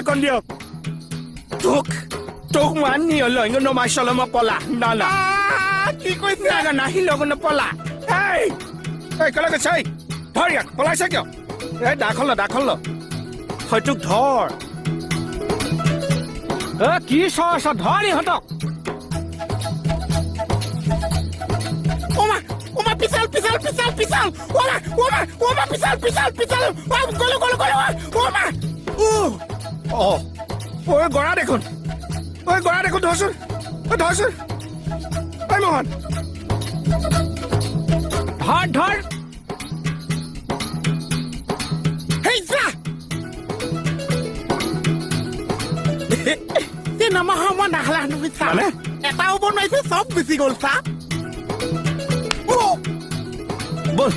কণ দিয়ক তোক মানি লৈ গ'ল মাই চলম পলা না কি কৈছে নাহি লগন পলা এই একেলগে চাই ধৰ ইয়াক পলাইছে কিয় এই দাখল ল হয়তোক ধৰ কি চৰ ধৰ ইহঁতক ওমা পিছাল ওমা পিছাল গলো ওমা ঐ গৰা দেখোন ধৰচোন ঐ মোহন ধৰ হেই যা এই নামাহ মই নাখলা তুমি চা মানে? এটাও বনাইছে চব গুচি গ'ল চা বল